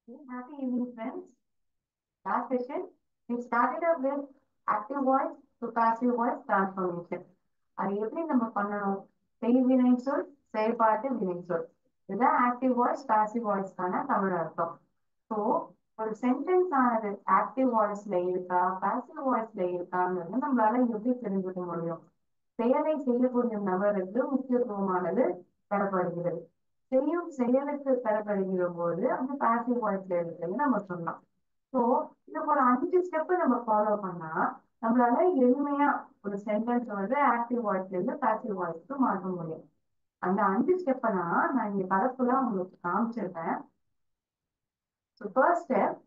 Happy evening, friends. Last session, we started up with active voice to passive voice transformation. அது எப்படி நம்ம பண்ணணும்? செய்வினை சொல், செயல்பாட்டு வினை சொல். இதுதான் ஆக்டிவ் வாய்ஸ், பாசிவ் வாய்ஸ்க்கான தமிழ் அர்த்தம். ஸோ ஒரு சென்டென்ஸ் ஆனது ஆக்டிவ் வாய்ஸ்ல இருக்கா, பாசிவ் வாய்ஸ்ல இருக்காங்கிறது நம்மளால எப்படி தெரிஞ்சுக்க முடியும்? செயலை செய்யக்கூடிய நபருக்கு முக்கியத்துவமானது தரப்படுகிறது. செய்யும் செயலுக்கு தரப்படுகிற போது அந்த பாசிவ் வாய்ஸ்ல இருக்குன்னு நம்ம சொல்லலாம். ஸோ இதுக்கு ஒரு 5 ஸ்டெப் நம்ம ஃபாலோ பண்ணா நம்மளால எளிமையா ஒரு சென்டென்ஸ் வந்து ஆக்டிவ் வாய்ஸ்ல இருந்து பாசிவ் வாய்ஸ்க்கு மாற்ற முடியும். அந்த 5 ஸ்டெப்பை நான் இங்க கலப்புலாம் உங்களுக்கு காமிச்சிருக்கேன். ஸோ ஃபர்ஸ்ட் ஸ்டெப்,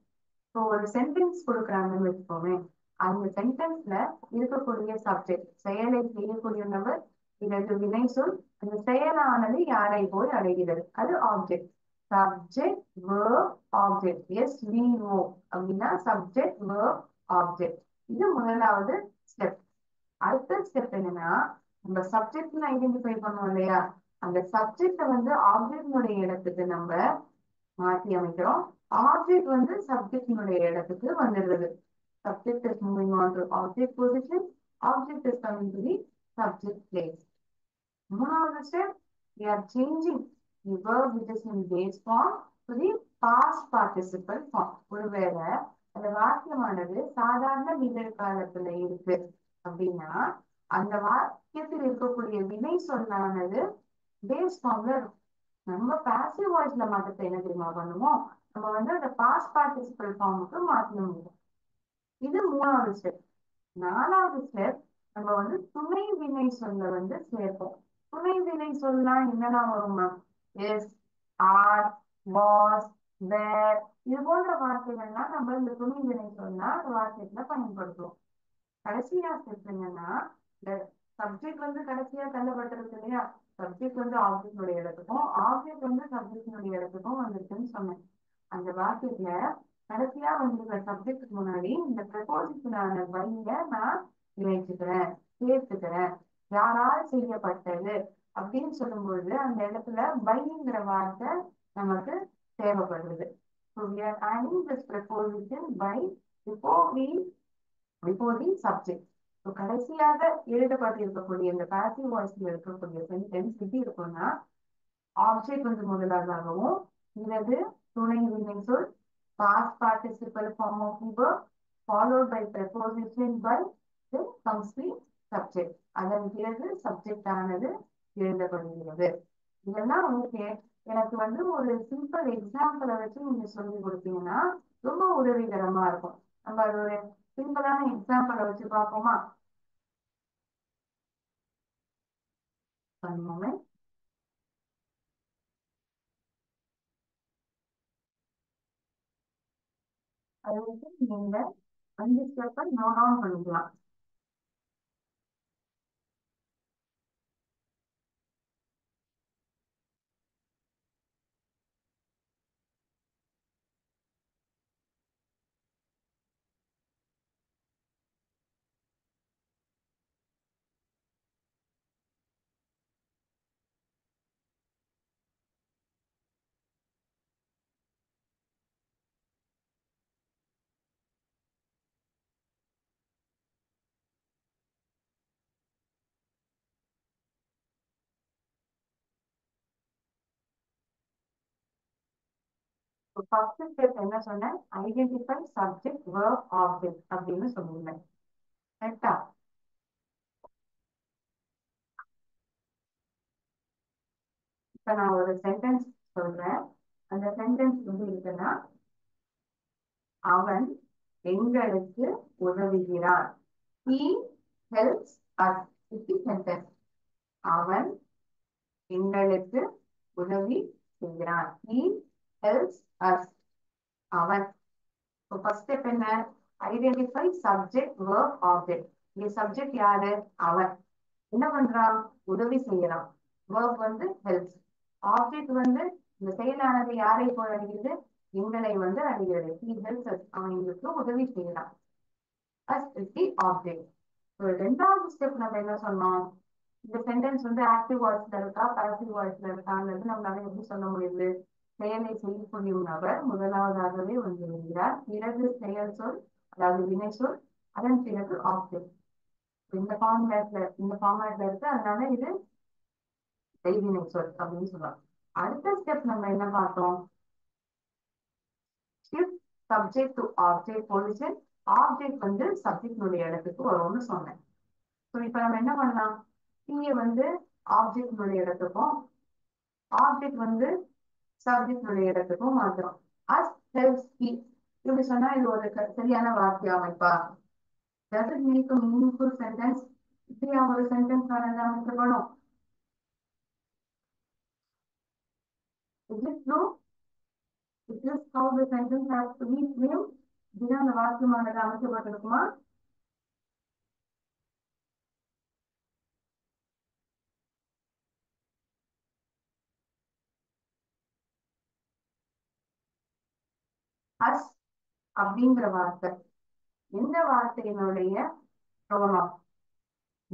இப்போ ஒரு சென்டென்ஸ் கொடுக்குறாங்கன்னு வச்சுக்கோங்க. அந்த சென்டென்ஸ்ல இருக்கக்கூடிய சப்ஜெக்ட், செயலை செய்யக்கூடிய நபர், இதற்கு வினை சொல், அந்த செயலானது யாரை போய் அடைகிறது, அது object. Subject verb object, SVO அப்படின்னா சப்ஜெக்ட் வேர்ப் ஆப்ஜெக்ட். இது முதலாவது ஸ்டெப். அடுத்த ஸ்டெப் என்னன்னா, நம்ம சப்ஜெக்ட்ல ஐடென்டிஃபை பண்ணுவோம் இல்லையா, அந்த சப்ஜெக்ட வந்து ஆப்ஜெக்டினுடைய இடத்துக்கு நம்ம மாற்றி அமைக்கிறோம். ஆப்ஜெக்ட் வந்து சப்ஜெக்டினுடைய இடத்துக்கு வந்துடுறது. Subject is moving on to object position. Object is coming to the subject place. மூணாவது step, we are changing the verb which is in base form to the past participle form. ஒருவேளை அந்த வாக்கியமானது சாதாரண நிகழ்காலத்துல இருக்கு அப்படின்னா அந்த வாக்கியத்தில் இருக்கக்கூடிய வினை சொல்லானது பேஸ் ஃபார்ம்ல இருக்கும். நம்ம பாசிவ் வாய்ஸ்ல மாற்றத்தை என்ன தெரியுமா பண்ணுவோம், நம்ம வந்து அந்த பாஸ்ட் பார்ட்டிசிபல் ஃபார்முக்கு மாற்ற முடியும். இது மூணாவது ஸ்டெப். நாலாவது ஸ்டெப், நம்ம வந்து துணை வினை சொல்ல வந்து சேர்ப்போம். துணை வினை சொல்லலாம் என்னெல்லாம் வரும் மேம்? எஸ், ஆர், வாஸ், வேர், இது போன்ற வார்த்தைகள்லாம் நம்ம இந்த துணை வினை சொல்லலாம் அந்த வார்த்தைகளை பயன்படுத்துவோம். கடைசியா ஸ்டெப் என்னன்னா, இந்த சப்ஜெக்ட் வந்து கடைசியா தள்ளப்பட்டிருக்கு இல்லையா, சப்ஜெக்ட் வந்து ஆப்ஜெக்டினுடைய இடத்துக்கும் ஆப்ஜெக்ட் வந்து சப்ஜெக்டினுடைய இடத்துக்கும் வந்துருக்குன்னு சொன்னேன். அந்த வாக்கியத்துல கடைசியா வந்திருக்கிற சப்ஜெக்டுக்கு முன்னாடி இந்த ப்ரெபோசிஷனான பைய நான் இணைச்சுக்கிறேன், சேர்த்துக்கிறேன். யாரால் செய்யப்பட்டது அப்படின்னு சொல்லும்போது அந்த இடத்துல பைங்கிற வார்த்தை நமக்கு தேவைப்படுது. So we are adding this preposition by before the subject. So கடைசியாக எழுதப்பட்டிருக்கக்கூடிய இந்த பாசிவ் வாய்ஸ்ல இருக்கக்கூடிய சென்டென்ஸ் எப்படி இருக்கும்னா, ஆப்ஜெக்ட் வந்து முதலாகவும், பிறகு துணை வினை சொல், past participle form of the verb, followed by preposition by, then comes the subject. அதன் பிறகு சப்ஜெக்ட் ஆனது எழுதப்படுகிறது. இதெல்லாம் ஓகே. எனக்கு வந்து ஒரு சிம்பிள் எக்ஸாம்பிளை வச்சு நீங்க சொல்லி கொடுத்தீங்கன்னா ரொம்ப உதவிகரமா இருக்கும். நம்ம அது ஒரு சிம்பிளான எக்ஸாம்பிளை வச்சு பார்ப்போமா? பண்ணுவோமே. அதை வச்சு நீங்க 5 ஸ்டெப்பை நோட் டவுன் பண்ணிக்கலாம். ஃபர்ஸ்ட் ஸ்டெப் என்ன சொன்னேன்? ஐடென்டிஃபை சப்ஜெக்ட் வேர்ப் ஆப்ஜெக்ட் அப்படின்னு சொல்லுவேன். கரெக்டா? இப்ப நான் ஒரு சென்டென்ஸ் சொல்றேன். அந்த சென்டென்ஸ் எப்படி இருக்குன்னா, அவன் எங்களுக்கு உதவுகிறான். He helps us. இது சென்டென்ஸ். அவன் எங்களுக்கு உதவி செய்கிறான். He helps us. அவன். ஃபர்ஸ்ட் ஸ்டெப் என்ன? Identify subject verb object. இங்க சப்ஜெக்ட் யாரு? அவன். என்ன பண்றான்? உதவி செய்யறான். வேர்ப் வந்து ஹெல்ப்ஸ். ஆப்ஜெக்ட் வந்து இந்த செயலானது யாரை போய் அடைகிறது? எங்களை வந்து அடைகிறது. He helps us. அவன் எங்களுக்கு உதவி செய்யறான். Us is the object. ரெண்டாவது ஸ்டெப் நம்ம என்ன சொன்னோம்? இந்த சென்டென்ஸ் வந்து ஆக்டிவ் வாய்ஸ்ல இருக்கா, பாசிவ் வாய்ஸ்ல இருக்காங்கிறது நம்மளால எப்படி சொல்ல முடியுது? செயலை செய்யக்கூடிய நபர் முதலாவதாகவே வந்து விடுகிறார். பிறகு செயல் சொல், அதாவது வினை சொல், அதன் பிறகு ஆப்ஜெக்ட். இந்த ஃபார்மேட்ல இருக்கு. அதனால இது செய்வினை சொல் அப்படின்னு சொல்லுவாங்க. அடுத்த ஸ்டெப் நம்ம என்ன பார்த்தோம்? Shift subject to object position. Object வந்து சப்ஜெக்டினுடைய இடத்துக்கு வரும்னு சொன்னேன். ஸோ இப்போ நம்ம என்ன பண்ணலாம்? இங்க வந்து ஆப்ஜெக்டினுடைய இடத்துக்கும் ஆப்ஜெக்ட் வந்து சப்ஜெக்டினுடைய இடத்துக்கும் மாத்துறோம். அஸ் ஹெல்ப்ஸ் ஹி இப்படி சொன்னா இது ஒரு சரியான வார்த்தை அமைப்பா? Does it make a meaningful sentence? இப்படியா ஒரு சென்டென்ஸ் அமைக்கப்படும்? Is it true? Is this how the sentence has to be framed? இதுதான் அந்த வாக்கியமானது அமைக்கப்பட்டிருக்குமா? அஸ் அப்படிங்கிற வார்த்தை எந்த வார்த்தையினுடைய ப்ரோனோன்?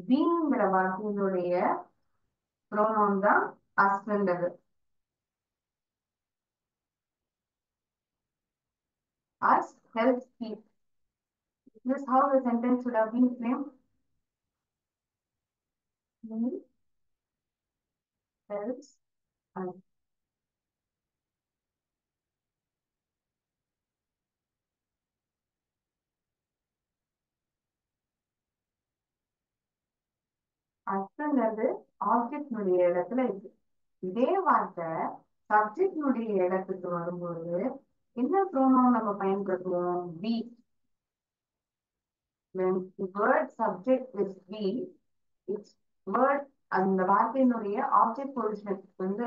பீங்கிற வார்த்தையினுடைய ப்ரோனோன் தான் அஸ்ன்றது. Us helps keep. This is how the sentence should have been framed. He helps us. அஸ்ன்றது ஆப்ஜெக்டினுடைய இடத்துல இருக்கு. இதே வார்த்தை சப்ஜெக்டினுடைய இடத்துக்கு வரும்போது என்ன ப்ரோனோன் நம்ம பயன்படுத்துவோம்? B. When the word subject is be, its word அந்த வார்த்தையினுடைய ஆப்ஜெக்ட் பொசிஷன் வந்து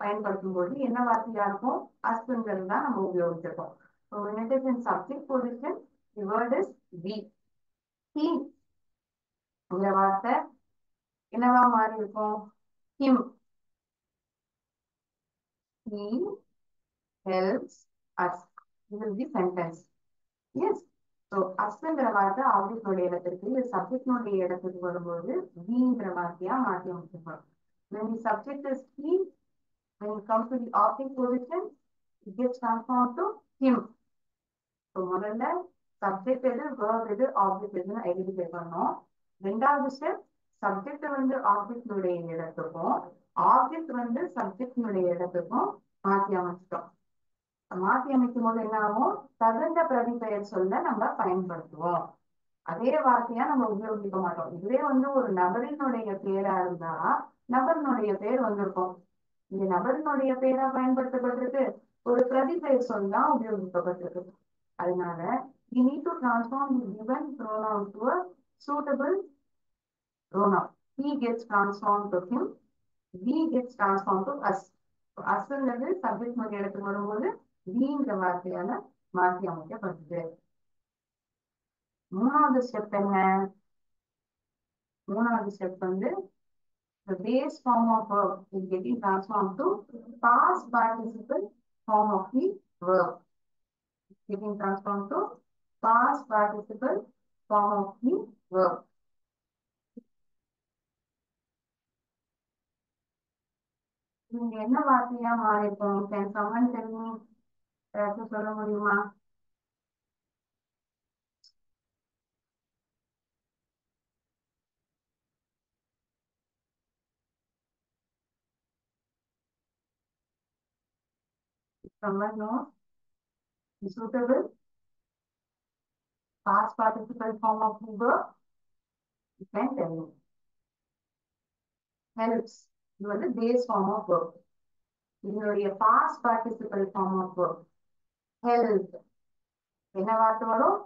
பயன்படுத்தும் போது என்ன வார்த்தையா இருக்கும்? அஸ்ன்றது தான் நம்ம உபயோகிச்சிருக்கோம். So when it is in subject position, the word is be. He இந்த வார்த்தை என்னவா மாறி இருக்கும்? him. He helps us. This is the sentence. Yes. So அஸ்ங்கிற வார்த்தை ஆப்ஜெக்டினுடைய இடத்திற்கு, இது சப்ஜெக்டினுடைய இடத்துக்கு வரும்போது விங்கிற வார்த்தையா மாற்றி அமைச்சிருக்கோம். When the subject is he, when it comes to the object position, it gets transformed to him. So முதல்ல சப்ஜெக்ட் எது, வேர்ப் எது, ஆப்ஜெக்ட் எதுன்னு ஐடென்டிஃபை பண்ணோம். ரெண்டாவது ஸ்டெப் சப்ஜெக்ட் வந்து ஆப்ஜெக்டினுடைய இடத்துக்கும் ஆப்ஜெக்ட் வந்து சப்ஜெக்டினுடைய இடத்துக்கும் மாற்றி அமைச்சிட்டோம். மாற்றி அமைக்கும் போது என்ன ஆகும்? தகுந்த பிரதிபெயர் சொல்ல நம்ம பயன்படுத்துவோம். அதே வார்த்தையா நம்ம உபயோகிக்க மாட்டோம். இதுவே வந்து ஒரு நபரினுடைய பேரா இருந்தா நபரினுடைய பேர் வந்திருக்கும். இந்த நபரினுடைய பேரா பயன்படுத்தப்பட்டிருக்கு, ஒரு பிரதிபெயர் சொல் தான் உபயோகிக்கப்பட்டிருக்கு. அதனால we need to transform the given pronoun to a suitable pronoun. He gets transformed to him, we gets transformed to us. அஸ்ன்றது சப்ஜெக்ட் மாதிரி இடத்துக்கு வரும்போது விங்கிற வார்த்தையால மாற்றி அமைக்கப்படுது. மூணாவது ஸ்டெப் என்ன? மூணாவது ஸ்டெப் வந்து the base form of verb is getting transformed to past participle form of the verb. Getting transformed to past participle form of the verb. நீங்க என்ன வார்த்தையா மாறிருக்கோம்? Can someone tell me? ஏதாச்சும் சொல்ல முடியுமா? Someone knows the suitable past participle form of the verb? You can tell me. Helps. இது வந்து base form of verb. இதனுடைய past participle form of verb. Help. என்ன வார்த்தை வரும்?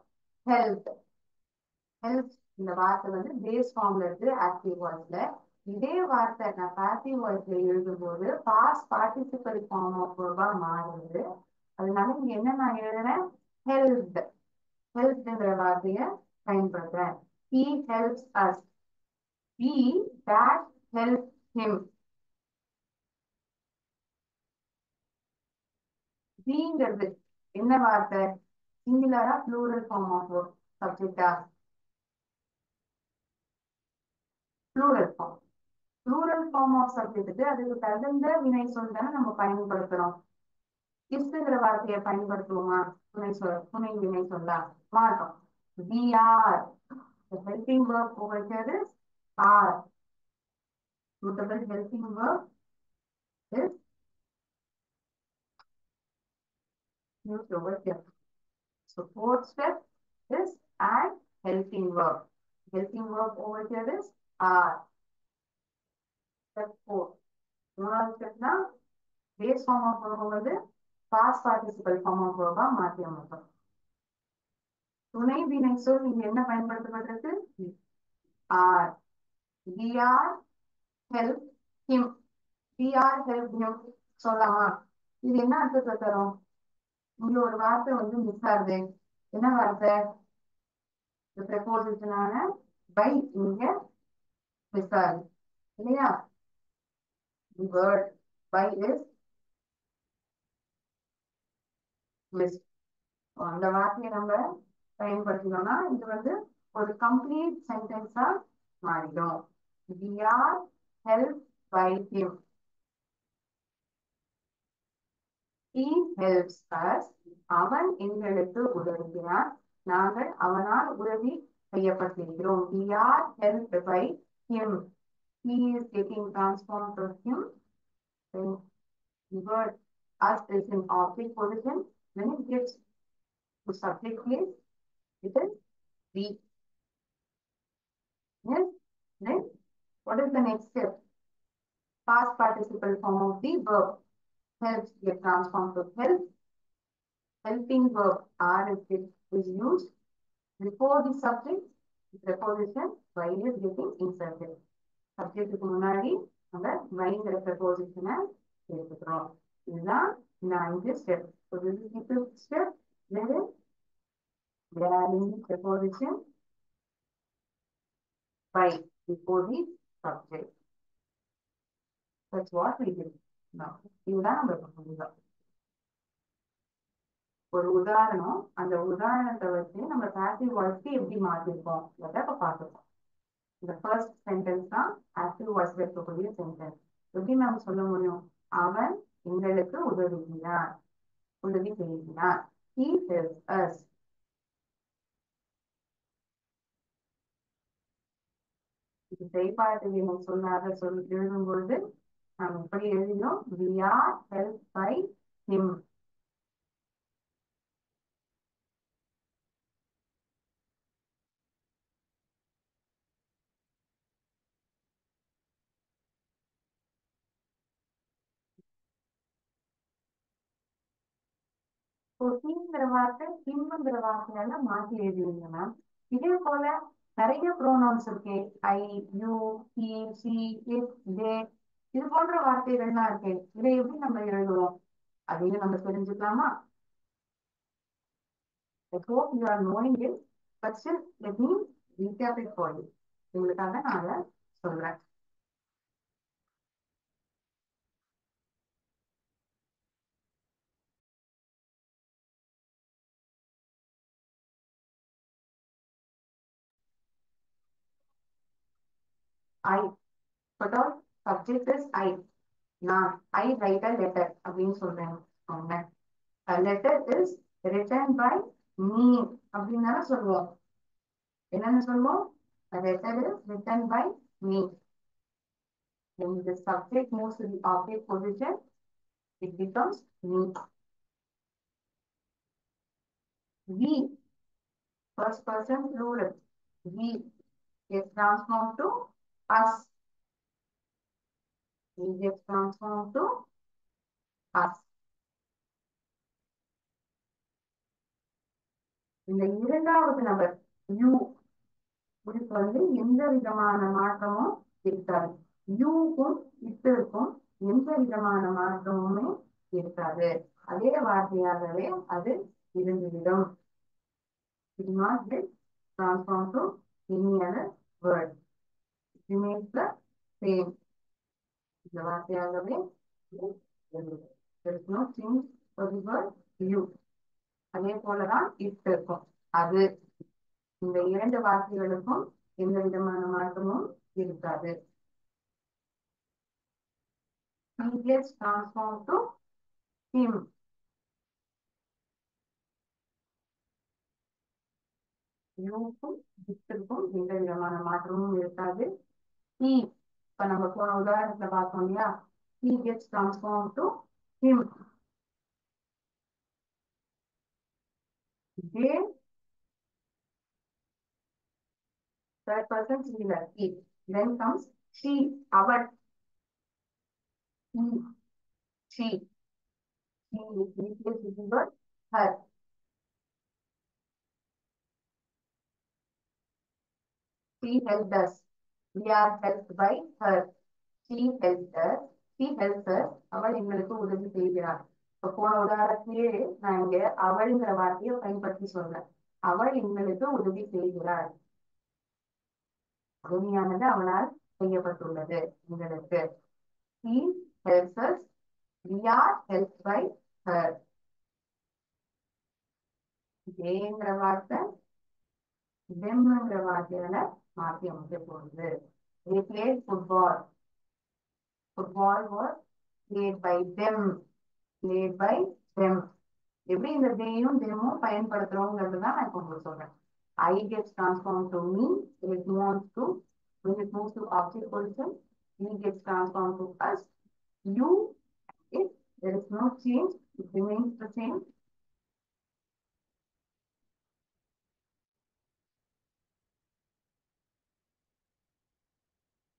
Help. Helps இந்த வார்த்தை வந்து பேஸ் ஃபார்ம்ல இருக்கு ஆக்டிவ் வாய்ஸ்ல. இதே வார்த்தை நான் பாசிவ் வாய்ஸ்ல எழுதும்போது பாஸ்ட் பார்ட்டிசிபல் ஃபார்ம் ஆஃப் வெர்பா மாறுது. அதனால இங்க என்ன நான் எழுதுறேன்? ஹெல்ப். ஹெல்ப்ங்கிற வார்த்தையை பயன்படுத்துறேன். He helps us. We that help him. Beங்கிறது என்ன வார்த்தை? சிங்குலரா ப்ளூரல் ஃபார்ம் ஆஃப் வெர்ப்? சப்ஜெக்டா? Plural form. Plural form of சப்ஜெக்ட்டுக்கு அதுக்கு தகுந்த வினை சொல் தானே நம்ம பயன்படுத்துறோம். இஸ்ங்கிற வார்த்தையை பயன்படுத்துவோமா? துணை வினை சொல்லா மாட்டோம். we are. The helping verb over here is are. Suitable helping verb is used over here. So fourth step is add helping verb. Helping verb over here is are. Step 4. மூணாவது ஸ்டெப்னா பேஸ் ஃபார்ம் ஆஃப் verb வந்து past participle form of verb மாற்றி அமைப்போம். துணை வினை சொல் இங்க என்ன பயன்படுத்தப்பட்டிருக்கு? are. we are help him. we are help him சொல்லலாமா? இது என்ன அர்த்தத்தை தரும்? இங்க ஒரு வார்த்தை வந்து மிஸ் ஆகுது. என்ன வார்த்தை? ப்ரெபோசிஷனான பை இங்க மிஸ் ஆகுது இல்லையா? the word by is missed. அந்த வார்த்தையை நம்ம பயன்படுத்தினோம்னா இது வந்து ஒரு கம்ப்ளீட் சென்டென்ஸா மாறிடும். we are helped by him. he helps us. அவன் எங்களுக்கு உதவுகிறான். நாங்கள் அவனால் உதவி செய்யப்பட்டிருக்கிறோம். we are helped by him. he is getting transformed to him. Then the word us is in object position. When it gets to subject place, it is we. Yes. Then what is the next step? Past participle form of the verb helps get transformed to help. Helping verb are is used before the subject. The preposition while is getting inserted. Subject க்கு முன்னாடி நம்ம whileங்கிற preposition சேர்த்துக்கிறோம். இதுதான் இந்த 5 step. So this is the 5th step. Then we are adding the preposition by before the subject. That's what we did. Now, இதுதான் நம்ம பண்ணுறோம். ஒரு உதாரணம், அந்த உதாரணத்தை வச்சு நம்ம passive voice எப்படி மாத்திருக்கோம் இப்ப பார்த்துருக்கோம். இந்த ஃபர்ஸ்ட் சென்டென்ஸ் தான் ஆக்டிவ் வாய்ஸ்ல இருக்கக்கூடிய சென்டென்ஸ். எப்படி நாம சொல்ல முடியும்? அவன் எங்களுக்கு உதவுகிறான், உதவி செய்கிறான். he helps us. இது செய்பாட்டு வினை சொல்லாத சொல் எழுதும் பொழுது நாம் எப்படி எழுதினோம்? we are helped by him. ஹீங்கிற வார்த்தை ஹிம்ங்கிற வார்த்தையால மாற்றி எழுதிருங்க மேம். இதே போல நிறைய ப்ரோனவுன்ஸ் இருக்கு. ஐ, யூ, ஹி, ஷி, இட், தே, இது போன்ற வார்த்தைகள்லாம் இருக்கு. இதை எப்படி நம்ம எழுதுவோம் அதையும் நம்ம தெரிஞ்சுக்கலாமா? I hope you are knowing it, but still let me recap it for you. உங்களுக்காக நான் அதை சொல்றேன். I, but all subject is I. நான் I write a letter அப்படின்னு சொல்றேன். A letter is written by me அப்படின்னு தானே சொல்லுவோம். என்னன்னு சொல்லுவோம்? A letter is written by me. When the subject moves to the object position, it becomes me. We, first person plural. We gets transformed to us. We gets transformed to us. இந்த இரண்டாவது நபர் you, இதுக்கு வந்து எந்த விதமான மாற்றமும் இருக்காது. யூக்கும் இட்டுக்கும் எந்த விதமான மாற்றமுமே இருக்காது. அதே வார்த்தையாகவே அது இருந்துவிடும். It will not get transformed to any other word. It remains the same. இந்த வார்த்தையாகவே இருந்துவிடும். There is no change for the word you. அதே போலதான் இட் இருக்கும். அது இந்த இரண்டு வார்த்தைகளுக்கும் எந்த விதமான மாற்றமும் இருக்காது. He gets transformed to him. யூக்கும் இட்டுக்கும் எந்த விதமான மாற்றமும் இருக்காது. he இப்ப நம்ம போன உதாரணத்துல பார்த்தோம் இல்லையா, he gets transformed to him. they third person singular he. Then comes she, அவள், he, she is replaced with the word her. She helped us. We are helped by her. She helped us. She helps us. அவள் எங்களுக்கு உதவி செய்கிறாள். இப்ப போன உதாரணத்திலேயே நான் இங்க அவள்ங்கிற வார்த்தையை பயன்படுத்தி சொல்றேன். அவள் எங்களுக்கு உதவி செய்கிறாள். உதவியானது அவளால் செய்யப்பட்டுள்ளது எங்களுக்கு. He helps us. We are helped by her. தேங்கிற வார்த்தை themங்கிற வார்த்தையால மாற்றி அமைக்க போகுது. They played football. Football was played by them. Played by them. எப்படி இந்த தேயும் தெமும் பயன்படுத்துறோங்கிறது தான் நான் இப்போ உங்களுக்கு சொல்றேன். I gets transformed to me. It moves to, when it moves to object position, he gets transformed to us. You, if there is no change, it remains the same.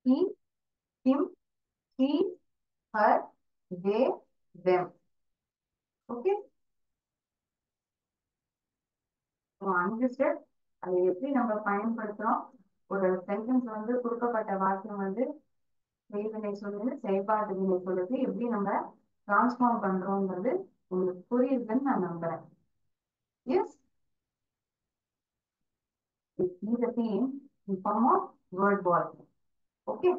He, him, she, her, they, them. Okay? So, அஞ்சு step அதை எப்படி நம்ம பயன்படுத்துறோம், ஒரு sentence வந்து கொடுக்கப்பட்ட வாக்கியம் வந்து செய்வினை சொல்லுது, செயல்பாட்டு வினை சொல்லுது, எப்படி நம்ம டிரான்ஸ்ஃபார்ம் பண்றோங்கிறது உங்களுக்கு புரியுதுன்னு நான் நம்புறேன். எஸ், இந்த theme in form of word ball. Okay.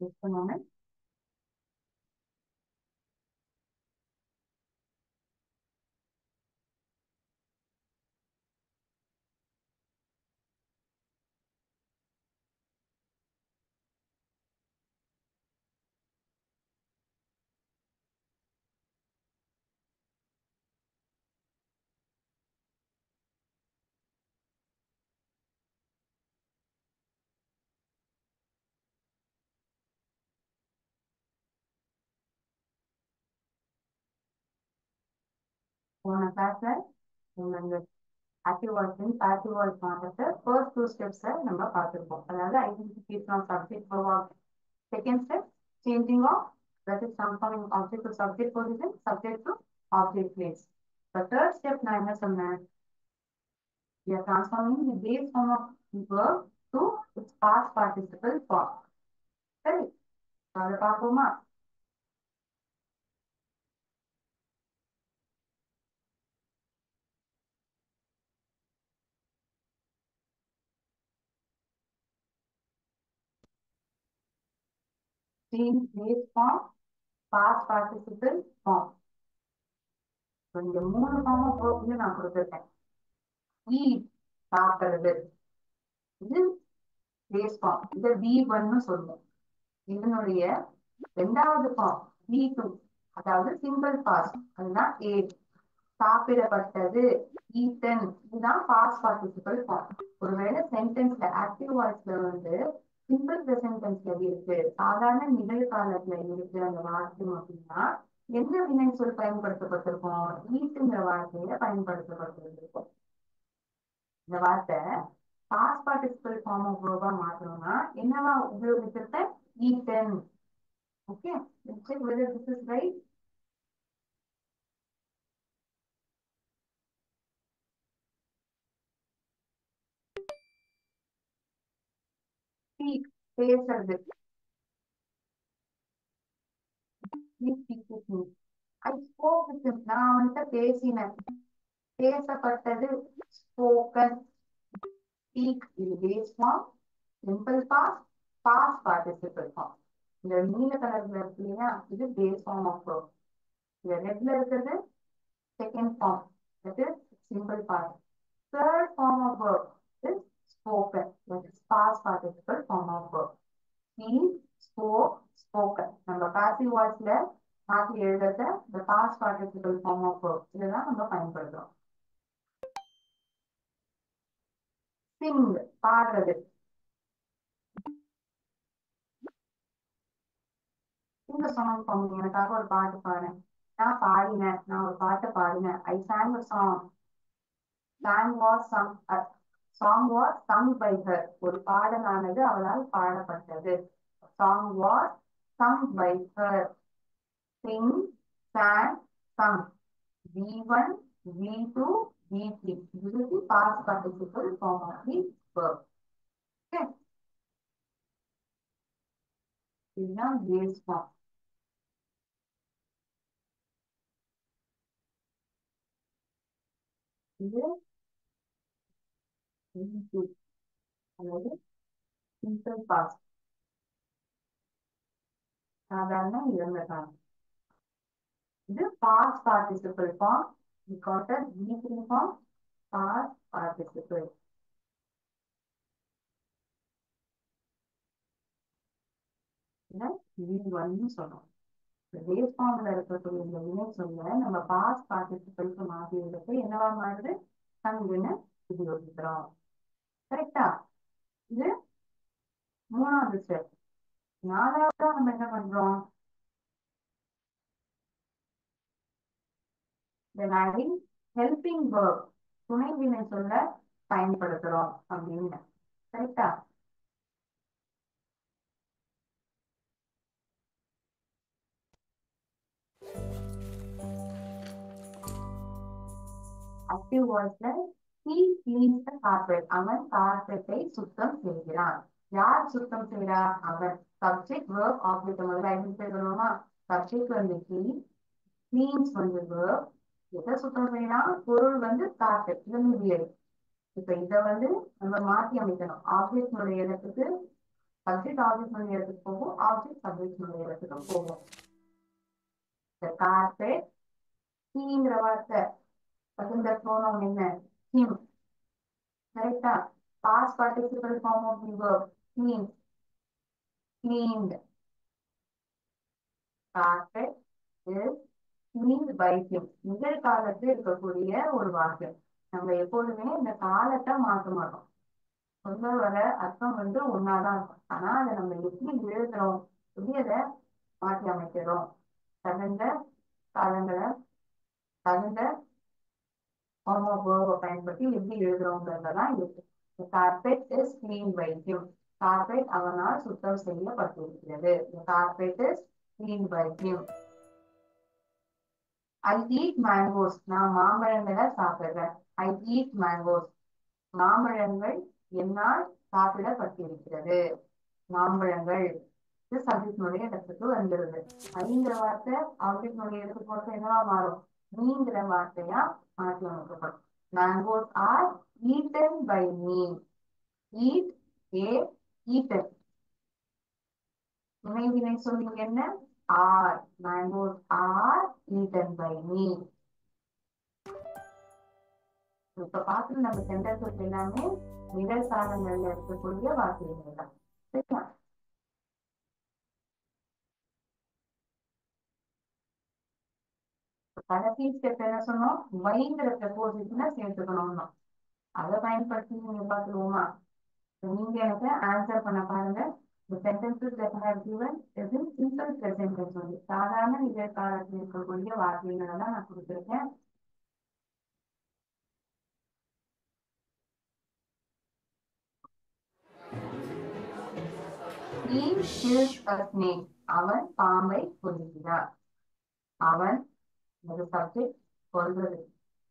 Just a moment. போன கிளாஸ்ல இந்த ஆக்டிவ் வாய்ஸ் பாசிவ் வாய்ஸ் மாற்றத்தை ஃபர்ஸ்ட் டூ ஸ்டெப்ஸை நம்ம பார்த்துருப்போம். அதாவது ஐடென்டிஃபிகேஷன் ஆஃப் சப்ஜெக்ட் ப்ரோவாக். Second step changing of, that is transforming object to subject position, subject to object place. The third step நான் என்ன சொன்னேன், we are transforming the base form of the verb to its past participle form. சரி, அதை பார்ப்போமா? Change base form, past participle form. இந்த மூணு form வந்து நான் கொடுத்துருக்கேன். eat சாப்பிடுறது, இது பேஸ் ஃபார்ம், இதை V1 சொல்லுவோம். இதனுடைய இரண்டாவது ஃபார்ம் V2, அதாவது சிம்பிள் பாஸ்ட், அதுதான் ஏ. சாப்பிடப்பட்டது, ஈட்டன், இதுதான் பாஸ்ட் பார்ட்டிசிபிள் ஃபார்ம். ஒருவேளை சென்டென்ஸ்ல ஆக்டிவ் வாய்ஸ்ல வந்து சிம்பிள் பிரசன்ட் டென்ஸ்ல இருக்கு, சாதாரண நிகழ்காலத்துல இருக்கு அந்த வாக்கியம் அப்படின்னா எந்த வினை சொல் பயன்படுத்தப்பட்டிருக்கும், ஈட்டுங்கிற வார்த்தையில பயன்படுத்தப்பட்டிருக்கும். இந்த வார்த்தை பாஸ்ட் பார்ட்டிசிபிள் ஃபார்ம் ஆஃப் வேர்பா மாற்றணும்னா என்னவா உபயோகிச்சிருக்க, eaten. Okay, check whether this is right. Speak பேசுறது. Please speak with me. I spoke with him. நான் அவன்கிட்ட பேசினேன். பேசப்பட்டது spoken. Speak இது base form, simple past, past participle form. இந்த நீல கலர்ல இருக்கு இல்லையா, இது base form of verb. இந்த ரெட்ல இருக்கிறது second form, that is simple past. Third form of verb is spoken, that is past participle form of verb. He spoke, spoken. நம்ம passive voiceல மாத்தி எழுதுறத the past participle form of verb இதெல்லாம் நம்ம பயன்படுத்துறோம். Sing பாடுறது. இந்த song for me எனக்காக ஒரு பாட்டு பாடுறேன். நான் பாடினேன், நான் ஒரு பாட்டு பாடினேன். I sang a song. Sang was sung, song was sung by her. ஒரு பாடலானது அவளால் பாடப்பட்டது. Song was sung by her. Sing, sang, sung. V1, V2, V3. This is the past participle form of the verb. Okay. இதுதான் base form. இது V2 அல்லது simple past. சாதாரண இறந்த காலம். இது past participle form. We got a V3 form, past participle. V1 சொல்றோம். Base ஃபார்ம்ல இருக்கக்கூடிய இந்த வினை சொல்ல நம்ம பாஸ்ட் பார்ட்டிசிபிள்க்கு மாற்றி எடுத்து என்னவா மாறுது, சங்குன்னு உபயோகிக்கிறோம். கரெக்டா? இது மூணாவது ஸ்டெப். நாலாவதா நம்ம என்ன பண்றோம், ஹெல்பிங் வேர்ப் துணை வினை சொல்ல பயன்படுத்துறோம் அப்படின்னு. கரெக்டா? ஆக்டிவ் வாய்ஸ்ல he cleans the carpet. அவன் கார்பெட்டை சுத்தம் செய்கிறான். யார் சுத்தம் செய்கிறார்? அவன். சப்ஜெக்ட் வேர்ப் ஆப்ஜெக்ட் முதல்ல ஐடென்டிஃபை பண்ணுவோமா? சப்ஜெக்ட் வந்து he, cleans வந்து verb. எதை சுத்தம் செய்யலாம்? பொருள் வந்து கார்பெட். இது முடியாது. இப்ப இத வந்து நம்ம மாத்தி அமைக்கணும். ஆப்ஜெக்ட் உடைய இடத்துக்கு சப்ஜெக்ட் ஆப்ஜெக்ட் உடைய இடத்துக்கு போகும், ஆப்ஜெக்ட் சப்ஜெக்ட் உடைய இடத்துக்கு போகும். இந்த கார்பெட் ஹீங்கிற வார்த்தை பகுந்த pronoun என்ன? him. கரெக்டா? past participle form of the verb clean, cleaned. carpet is cleaned by him. நிகழ்காலத்தில் இருக்கக்கூடிய ஒரு வார்த்தை. நம்ம எப்போதுமே இந்த காலத்தை மாற்ற மாட்டோம். சொல்ல வர அர்த்தம் வந்து ஒன்னாதான் இருக்கும். ஆனா அதை நம்ம எப்படி எழுதுறோம், எப்படி அதை மாற்றி அமைக்கிறோம், தகுந்த காலங்களை தகுந்த form of verb பயன்படுத்தி எப்படி எழுதுறோங்கிறதெல்லாம் இருக்கு. The carpet is cleaned by him. carpet அவனால் சுத்தம் செய்யப்பட்டிருக்கிறது. The carpet is cleaned by him. I eat mangoes. நான் மாம்பழங்களை சாப்பிடுறேன். I eat mangoes. மாம்பழங்கள் என்னால் சாப்பிடப்பட்டிருக்கிறது. மாம்பழங்கள் இது சப்ஜெக்டினுடைய இடத்துக்கு வந்துருது. ஐங்கிற வார்த்தை ஆப்ஜெக்டினுடைய இடத்துக்கு போறது என்னவா மாறும்? நீங்கிற வார்த்தையா மாற்றி அமைக்கப்படும். Mangoes are eaten by me. Eat, ate, eaten. துணைவினை சொல்லுங்க என்ன? are. Mangoes are eaten by me. இப்ப பார்த்து நம்ம சென்டென்சஸ் எல்லாமே நிகழ்காலங்கள்ல இருக்கக்கூடிய வார்த்தைகள் தான். சரியா? கடைசி ஸ்டெப் என்ன சொன்னோம்? வைங்கிற ப்ரெபோசிஷனை சேர்த்துக்கணும்னா அதை பயன்படுத்தி நீங்க பார்த்துருவோமா? நீங்க எனக்கு ஆன்சர் பண்ண பாருங்க. The sentences that I have given is in simple present tense only. சாதாரண நிகழ்காலத்தில் இருக்கக்கூடிய வார்த்தைகளை தான் நான் கொடுத்திருக்கேன். He kills a snake. அவன் பாம்பை கொல்லுகிறான். அவன் ஒரு சப்ஜெக்ட், கொல்றது.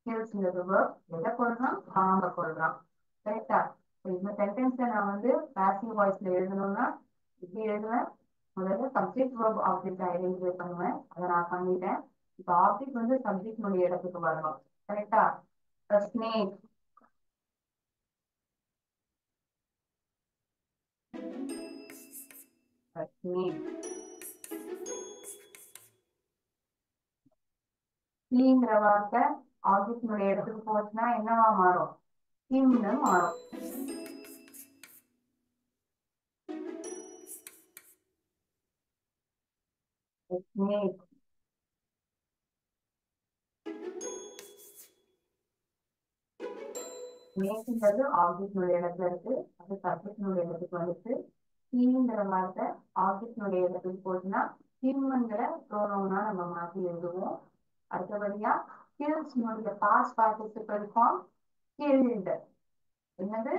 kills verb, எதை கொல்றான்? பாம்பை கொல்றான். கரெக்டா? இந்த சென்டென்ஸை நான் வந்து பாசிவ் வாய்ஸ்ல எழுதணும்னா இப்படி எழுதுவேன். முதல்ல சப்ஜெக்ட் verb ஆப்ஜெக்ட் ஐடென்டிஃபை பண்ணுவேன். அதை நான் பண்ணிட்டேன். இப்போ ஆப்ஜெக்ட் வந்து சப்ஜெக்டினுடைய இடத்துக்கு வரணும். கரெக்டா? Snake, snake. ஸ்னீங்கிற வார்த்தை ஆப்ஜெக்டினுடைய இடத்துக்கு போச்சுன்னா என்னவா மாறும்? ஸ்கின்னு மாறும். ஸ்னேக். ஸ்னேக்ங்கிறது ஆப்ஜெக்டினுடைய இடத்துல இருக்கு, அது சப்ஜெக்டினுடைய இடத்துக்கு வந்துச்சு. ஸ்கின்ங்கிற வார்த்தை ஆப்ஜெக்டினுடைய இடத்துக்கு போச்சுன்னா ஸ்கின்ங்கிற ப்ரோனவுனா நம்ம மாற்றி எழுதுவோம். அடுத்தபடியா கில்ஸ்னுடைய பாஸ்ட் பார்ட்டிசிபல் ஃபார்ம் killed. என்னது?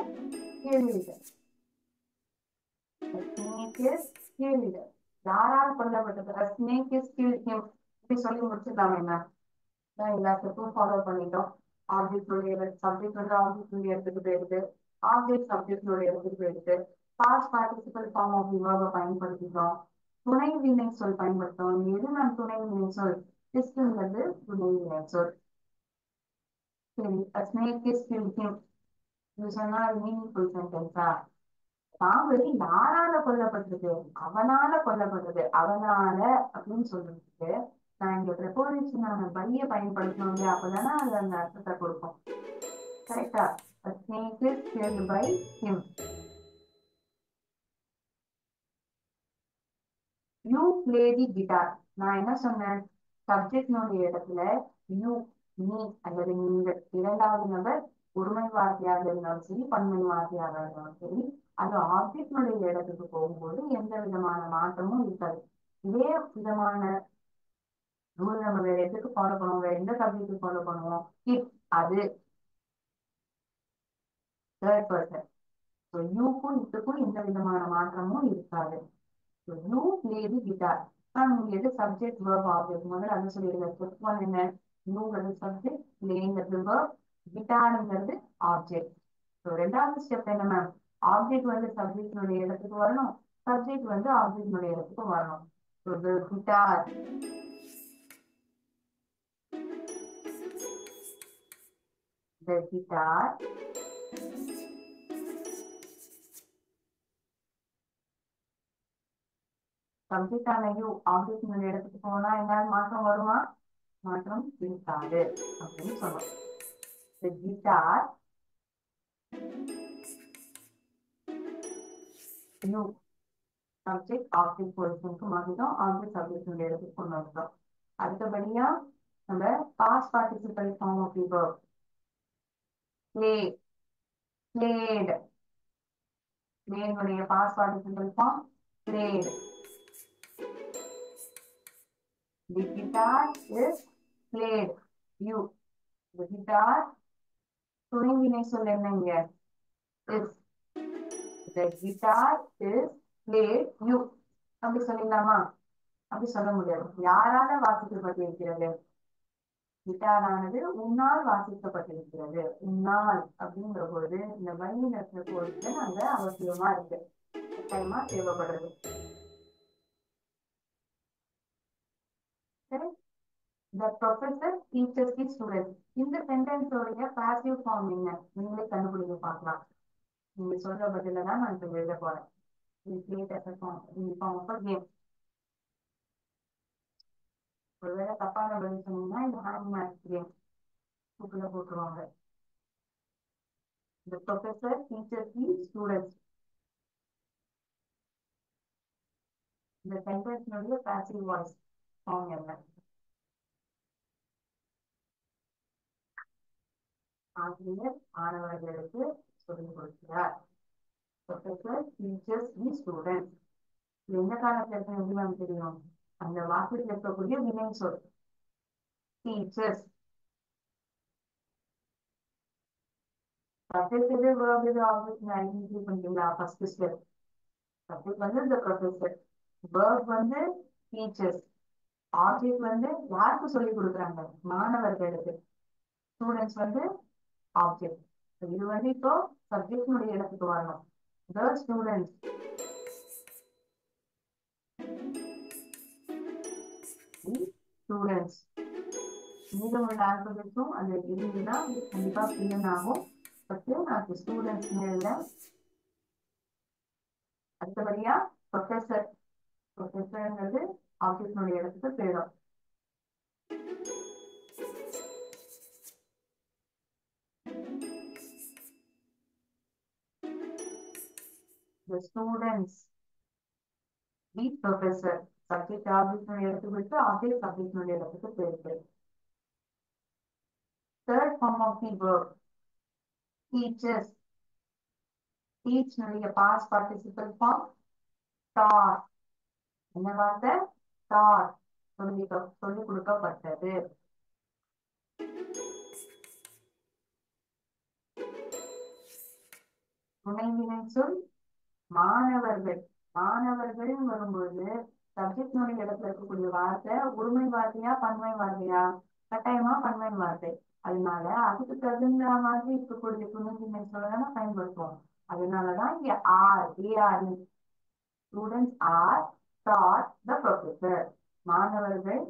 killed. A snake is killed. யாரால் கொல்லப்பட்டது? A snake is killed him. இப்படி சொல்லி முடிச்சிடலாமே என்ன? எல்லாத்துக்கும் ஃபாலோ பண்ணிட்டோம். ஆப்ஜெக்ட் சப்ஜெக்ட் வந்து ஆப்ஜெக்ட் இடத்துக்கு போயிடுது, ஆப்ஜெக்ட் சப்ஜெக்ட் இடத்துக்கு போயிடுது. பாஸ்ட் பார்ட்டிசிபல் ஃபார்ம் ஆஃப் விவர்பை பயன்படுத்திட்டோம். துணை வினை சொல் பயன்படுத்தோம். எது நான் துணை வினை சொல்? கிஸ்ங்கிறது துணை வினை சொல். சரி, a snake is killed him. இது சொன்னா மீனிங்ஃபுல் சென்டென்ஸா? பாம்பு யாரால கொல்லப்பட்டிருக்கு? அவனால கொல்லப்பட்டது. அவனால அப்படின்னு சொல்றதுக்கு நான் இங்க ப்ரெபோசிஷனான பைய பயன்படுத்தணும் இல்லையா? அப்பதானே அது அந்த அர்த்தத்தை கொடுக்கும். கரெக்டா? A snake is killed by him. You play the guitar. நான் என்ன சொன்னேன்? சப்ஜெக்டினுடைய இடத்துல யூ, நீ அல்லது நீங்கள் இரண்டாவது நபர் ஒருமை வார்த்தையாக இருந்தாலும் சரி, பன்மை வார்த்தையாக இருந்தாலும் சரி, அது ஆப்ஜெக்டினுடைய இடத்துக்கு போகும்போது எந்த விதமான மாற்றமும் இருக்காது. இதே விதமான ரூல் நம்ம வேற எதுக்கு ஃபாலோ பண்ணுவோம்? வேற எந்த சப்ஜெக்ட்டுக்கு ஃபாலோ பண்ணுவோம்? இட், அது, தேர்ட் பர்சன். ஸோ யூக்கும் இட்டுக்கும் எந்த விதமான மாற்றமும் இருக்காது. So you play the guitar. எது சப்ஜெக்ட் வேர்ப் ஆப்ஜெக்ட்? முதல்ல அது சொல்லிடுங்க. ஸ்டெப் ஒன் என்ன? யூங்கிறது சப்ஜெக்ட், பிளேங்கிறது வேர்ப், கிட்டாருங்கிறது ஆப்ஜெக்ட். ஸோ ரெண்டாவது ஸ்டெப் என்ன மேம்? ஆப்ஜெக்ட் வந்து சப்ஜெக்டினுடைய இடத்துக்கு வரணும், சப்ஜெக்ட் வந்து ஆப்ஜெக்டினுடைய இடத்துக்கு வரணும். So the guitar, the guitar. Subject ஆன யூ ஆப்ஜெக்டினுடைய இடத்துக்கு போனா என்ன மாற்றம் வருமா? மாற்றம் இருக்காது அப்படின்னு சொல்லுவோம். தி கிட்டார், யூ சப்ஜெக்ட் ஆப்ஜெக்ட் பொசிஷனுக்கு மாத்திட்டோம், ஆப்ஜெக்ட் சப்ஜெக்ட் இடத்துக்கு கொண்டு வந்துட்டோம். அடுத்தபடியா நம்ம past participle form of the verb play, played. பிளேனுடைய past participle form played. The guitar is played. You, the guitar துணை வினை சொல் என்னங்க? Is. The guitar is played you. அப்படி சொல்லிடலாமா? அப்படி சொல்ல முடியாது. யாரால வாசிக்கப்பட்டிருக்கிறது? கிட்டாரானது உன்னால் வாசிக்கப்பட்டிருக்கிறது. உன்னால் அப்படிங்கிற பொழுது இந்த வல்லினத்துல பொழுது அங்க அவசியமா இருக்கு, கட்டாயமா தேவைப்படுறது. சரி, the professor teaches the students. இந்த சென்டென்ஸோடைய பாசிவ் ஃபார்ம் என்ன? நீங்களே கண்டுபிடிக்க பார்க்கலாம். நீங்க சொல்ற பதில தான் நான் இப்ப எழுத போறேன். ஒருவேளை தப்பான பதில் சொன்னீங்கன்னா இந்த ஹேண்ட் மேட்ச் கேம் புக்ல போட்டுருவாங்க. The professor teaches the students. இந்த சென்டென்ஸ்னுடைய பாசிவ் வாய்ஸ் ஃபார்ம் என்ன? ஆசிரியர் மாணவர்களுக்கு சொல்லிக் கொடுக்கிறார். Professor teaches the students. எந்த காலத்துல இருக்க எப்படி நமக்கு தெரியும்? அந்த வாக்கியத்தில் இருக்கக்கூடிய வினை சொல் டீச்சர்ஸ். சப்ஜெக்ட் வேர்ப் இது ஆப்ஜெக்ட் ஐடென்டிஃபை பண்ணிட்டீங்களா? First step. சப்ஜெக்ட் வந்து இந்த ப்ரொஃபசர், வேர்ப் வந்து டீச்சர்ஸ், ஆப்ஜெக்ட் வந்து யாருக்கு சொல்லிக் கொடுக்குறாங்க? மாணவர்களுக்கு. ஸ்டூடெண்ட்ஸ் வந்து ஆப்ஜெக்ட். இது வந்து இப்போ சப்ஜெக்ட் இடத்துக்கு வரணும். The students. ஸ்டூடெண்ட்ஸ் மீதமுள்ள ஆல்பபெட்ஸும் அந்த இருந்துன்னா கண்டிப்பா பிஎன் ஆகும். ஃபர்ஸ்ட் நான் ஸ்டூடெண்ட்ஸ் எழுதுறேன். அடுத்தபடியா ப்ரொஃபஸர். ப்ரொஃபஸர்ங்கிறது ஆப்ஜெக்டினுடைய இடத்துக்கு போயிடும். The students, the professor. Subject ஆப்ஜெக்டினுடைய இடத்துக்கு போயிட்டு ஆப்ஜெக்ட் சப்ஜெக்டினுடைய இடத்துக்கு போயிருக்கு. Third form of the verb, teachers. Teach னுடைய past participle form taught. என்ன வார்த்தை? taught. சொல்லிக் கொடுக்கப்பட்டது. துணைவினை சொல் மாணவர்கள். மாணவர்கள் வரும்போது சப்ஜெக்டினுடைய இடத்துல இருக்கக்கூடிய வார்த்தை ஒருமை வார்த்தையா பன்மை வார்த்தையா? கட்டாயமா பன்மை வார்த்தை. அதனால அதுக்கு தகுந்த மாதிரி இருக்கக்கூடிய துணைவினை சொல்ல பயன்படுத்துவோம். அதனாலதான் இங்க are are. Students are taught the professor. மாணவர்கள்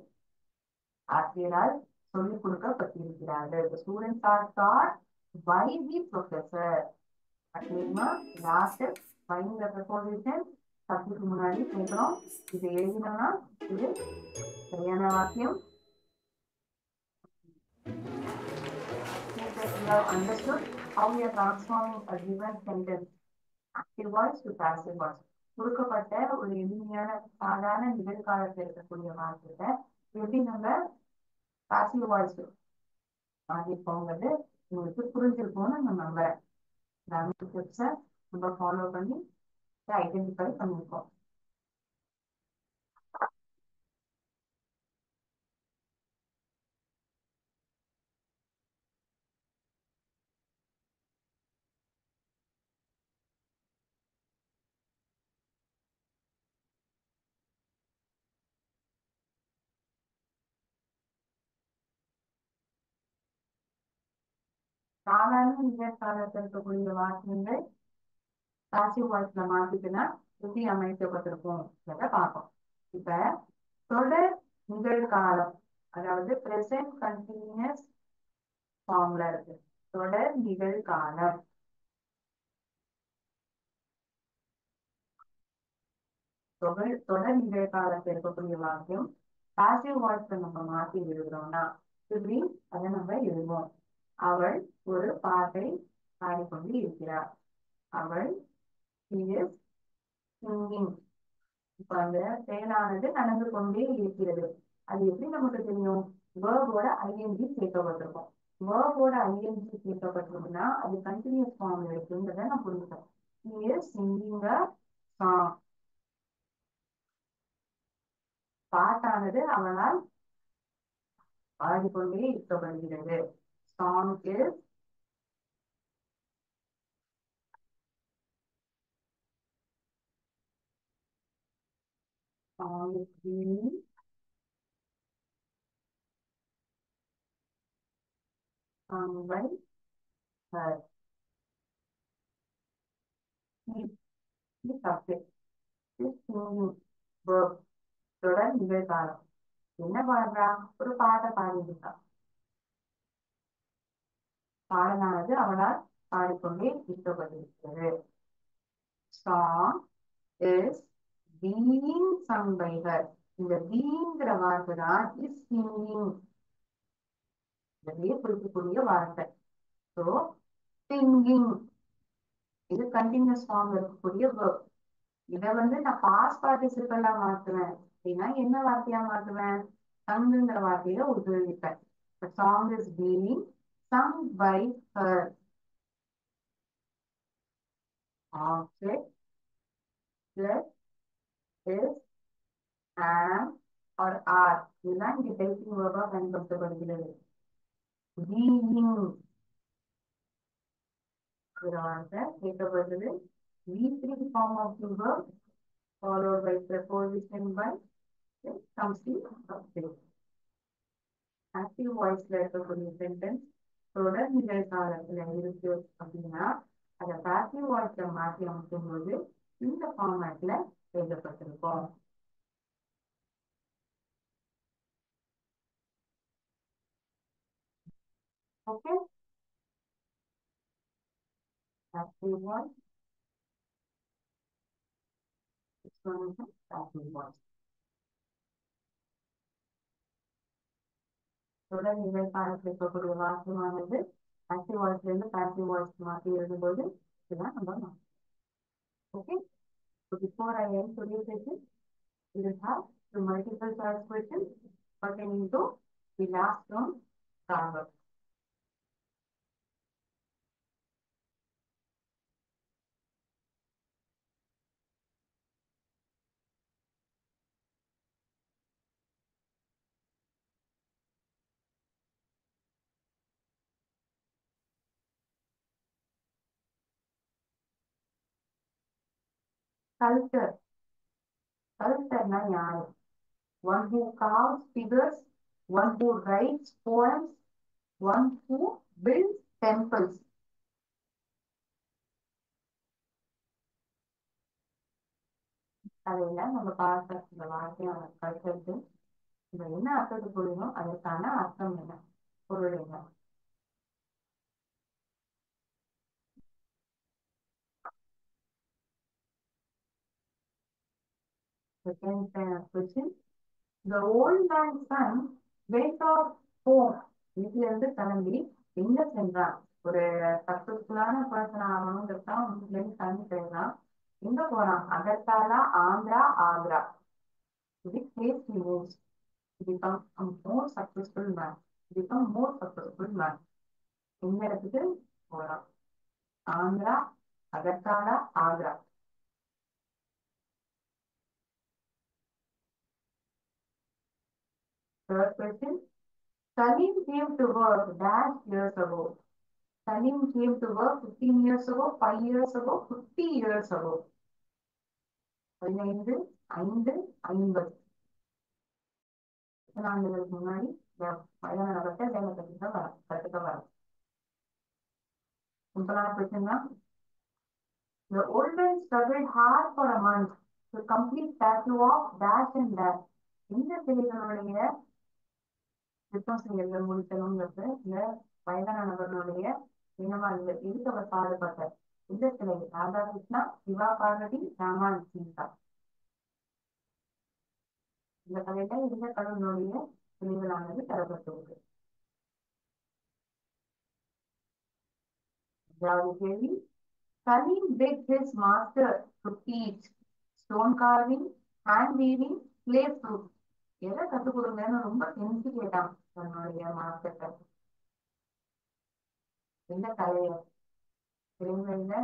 ஆசிரியரால் சொல்லிக் கொடுக்கப்பட்டிருக்கிறார்கள். The students are taught by the professor. அப்படின்னா லாஸ்ட் பைங்கிற ப்ரொபோசிஷன் சப்ஜெக்ட் முன்னாடி சேர்க்கிறோம். இதை எழுதினோம்னா இது சரியான வாக்கியம். You have understood how we are transforming a given sentence active voice to passive voice. கொடுக்கப்பட்ட ஒரு எளிமையான சாதாரண நிகழ்காலத்தில் இருக்கக்கூடிய வார்த்தையை எப்படி நம்ம பாசிவ் வாய்ஸ் மாற்றிப்போங்கிறது உங்களுக்கு புரிஞ்சிருக்கும்னு நான் நம்புறேன். இந்த டிப்ஸை நம்ம ஃபாலோ பண்ணி ஐடென்டிஃபை பண்ணிருக்கோம். சாதாரண நிகழ்காலத்தில் இருக்கக்கூடிய வாக்கியங்கள் பாசிவ் வாய்ஸ்ல மாத்திட்டுனா எப்படி அமைக்கப்பட்டிருக்கும் பார்ப்போம். இப்ப தொடர் நிகழ்காலம், அதாவது பிரசன்ட் கண்டினியூஸ் ஃபார்ம்ல இருக்கு. தொடர் நிகழ்காலம். தொடர் நிகழ்காலத்தில் இருக்கக்கூடிய வாக்கியம் பாசிவ் வாய்ஸ்ல நம்ம மாத்தி எழுதுறோம்னா இப்படி அதை நம்ம எழுதுவோம். அவள் ஒரு பாட்டை பாடிக்கொண்டு இருக்கிறார். அவள் சிங்கிங். இப்ப அந்த செயலானது நடந்து கொண்டே இருக்கிறது. அது எப்படி நமக்கு தெரியும்? வேர்போட ஐஎன்ஜி சேர்க்கப்பட்டிருக்கும். வேர்போட ஐஎன்ஜி சேர்க்கப்பட்டிருக்குன்னா அது கண்டினியூஸ் ஃபார்ம்ல இருக்குன்றத நான் புரிஞ்சுக்கிறேன். He is singing a song. பாட்டானது அவனால் பாடிக்கொண்டே இருக்கப்படுகிறது. Song is being sung by her. He subject is singing verb. தொடர் நிகழ்காலம். என்ன பாடுறா? ஒரு பாட்டை பாடியிருக்கா. பாடலானது அவளால் பாடிக்கொண்டே இருக்கப்படுகிறது. Song is being sung by her. இந்த beingங்கிற வார்த்தை தான் is singing. இதையே குறிக்கக்கூடிய வார்த்தை. So singing இது கண்டினியூஸ் ஃபார்ம்ல இருக்கக்கூடிய verb. இதை நான் பாஸ்ட் பார்ட்டிசிபிளா மாத்துவேன் அப்படின்னா என்ன வார்த்தையா மாத்துவேன்? சங்குங்கிற வார்த்தையில உபயோகிப்பேன். The song is being sung by her. Object plus is am or are. இதுதான் இங்க ஹெல்பிங் வேர்பா பயன்படுத்தப்படுகிறது. being வார்த்தை கேட்கப்படுகிறது. V3 form of the verb followed by preposition by comes the subject. Active voice ல இருக்கக்கூடிய sentence தொடர் நிகழ்காலத்துல இருக்கு அப்படின்னா அதை பாசிவ் வாய்ஸ்ல மாற்றி அமைக்கும் போது இந்த ஃபார்மேட்ல எழுதப்பட்டிருக்கும். Okay, passive voice, explanation, passive voice. தொடர் நிகழ்காலத்தில் இருக்கக்கூடிய வாக்கியமானது ஆக்டிவ் வாய்ஸ்ல இருந்து பாசிவ் வாய்ஸ் மாற்றி எழுதும்போது இதுதான் நம்ம. Okay, so before I end today's session, we will have two multiple choice questions pertaining to the last term proverb. Sculptor. Sculptorனா யாரு? One who carves figures, one who writes poems, one who builds temples. அதையில நம்ம பார்த்த இந்த வாக்கியம் கல்ச்சருக்கு இந்த என்ன அர்த்தத்துக்கு புரியணும், அதற்கான அர்த்தம் என்ன, பொருள் என்ன? Second question. The old man's son went off home. வீட்டுல இருந்து கிளம்பி எங்க சென்றான்? ஒரு சக்சஸ்ஃபுல்லான பர்சன் ஆகணும்ன்றதான் வீட்டுல இருந்து கிளம்பி போயிடறான். எங்க போறான்? Agartala, Andhra, Agra. Which place he moves to become a more successful man? Become more successful man. எந்த இடத்துக்கு போறான்? Andhra, Agartala, Agra. Third question. Salim came to work dash years ago. Salim came to work 15 years ago, 5 years ago, 50 years ago. 15, 5, 50. ஆண்டுகளுக்கு முன்னாடி வயதான நபர்கிட்ட வேலை கற்றுக்க வர. சிம்பிளான கொஸ்டின் தான். The old man struggled hard for a month to complete tattoo of dash and dash. இந்த சிலைகளுடைய சிற்பம் செய்யறது முடிக்கணுங்கிறது இந்த வயதான நபர்களுடைய இனமா இதுக்கு அவர் பாடுபட்டார். இந்த சிலை ராதாகிருஷ்ணா, சிவா பார்வதி, ராமான் சீதா. இந்த கதையில இந்த கடவுளுடைய சிலைகளானது தரப்பட்டுள்ளது. கேள்வி. Salim begged his master to teach stone carving, hand weaving, clay flute. எதை கற்றுக் கொடுங்கன்னு ரொம்ப கெஞ்சி கேட்டான் தன்னுடைய மாஸ்டர்கிட்ட. எந்த கலைய? இளைஞர்ல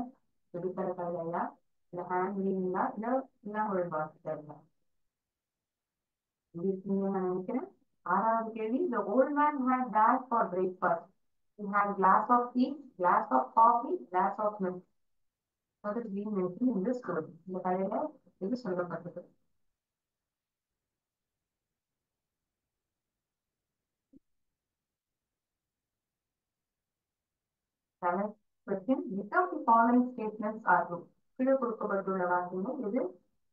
வெடிக்கிற கலையா, இல்ல ஹேண்ட் வீவிங்கா, இல்ல ஒரு பாஸ்டர்ல? நான் நினைக்கிறேன். ஆறாவது கேள்வி. The old man had that for breakfast. He had glass of tea, glass of coffee, glass of milk. What is being mentioned in this story? இந்த கதையில இது சொல்லப்பட்டது. Seventh question. Which of the following statements are true? கீழே கொடுக்கப்பட்டுள்ள வாக்கியங்கள் இது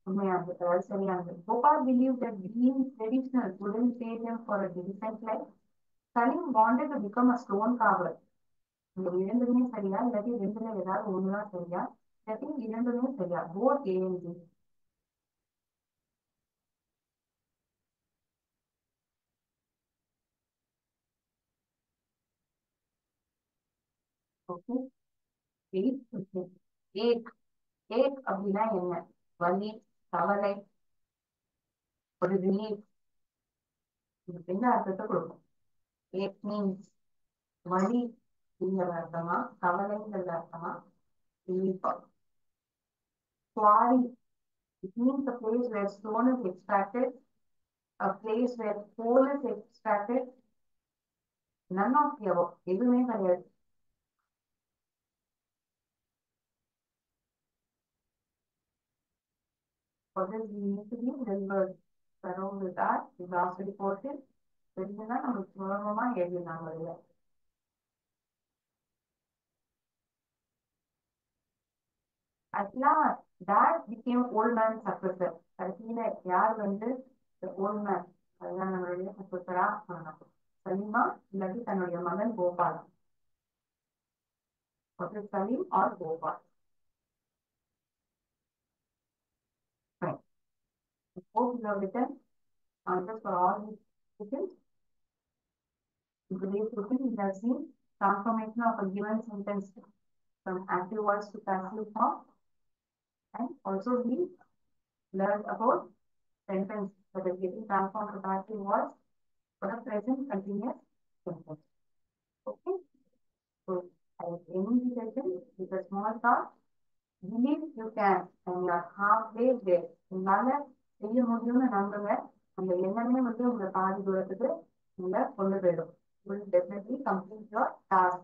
உண்மையானது, அதாவது சரியானது. Gopal believed that being traditional wouldn't save him for a decent life. Salim wanted to become a stone carver. இந்த இரண்டுமே சரியா, இல்லாட்டி ரெண்டுல ஏதாவது ஒண்ணுதான் சரியா, இல்லாட்டி இரண்டுமே சரியா? Both A and B. Okay, eight question. Ache. Ache அப்படின்னா என்ன? வலி, கவலை, ஒரு ரிலீஃப். இதுக்கு என்ன அர்த்தத்தை கொடுக்கும்? ஏக் மீன்ஸ் வலி அப்படிங்கிற அர்த்தமா, கவலைங்கிறது அர்த்தமா, ரிலீஃபா? Quarry. It means a place where stone is extracted, a place where coal is extracted. None of the above. எதுவுமே கிடையாது. For this, we need to be well surrounded with that. Is also reported. தெரிஞ்சுன்னா நம்ம சுலபமா எழுதிடலாம். At last, dad became old man's successor. கடைசியில யார் வந்து old man அதுதான் நம்மளுடைய successor-ஆ ஆனாங்க. சலீமா இல்லாட்டி தன்னுடைய மகன் Gopalan. Salim or Gopal. Fine. Hope you have written answers for all these questions. In today's routine, we have seen transformation of a given sentence from active voice to passive form, and also we learned about sentence that is getting transformed to passive voice for a present continuous sentence. Okay, so I was ending the session with a small thought. Believe you can, and you are halfway there. உங்களால செய்ய முடியும்னு நம்புங்க. அந்த எண்ணமே வந்து உங்களை பாதி தூரத்துக்கு உங்களை கொண்டு போயிடும். will definitely complete your task.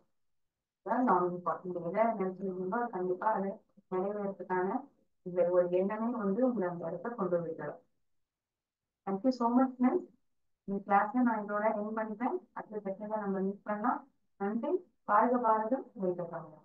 நான் இந்த எதை நினைச்சிருந்தீங்களோ கண்டிப்பா அதை நிறைவேறதுக்கான இந்த ஒரு எண்ணமே வந்து உங்களை அந்த இடத்த கொண்டு போயிடலாம். Thank you so much friends. இந்த கிளாஸ்ல நான் இதோட என் பண்ணிட்டேன். அடுத்த செஷன்ல நம்ம மீட் பண்ணலாம். நன்றி. வாழ்க பாரதம். வெல்க தமிழகம்.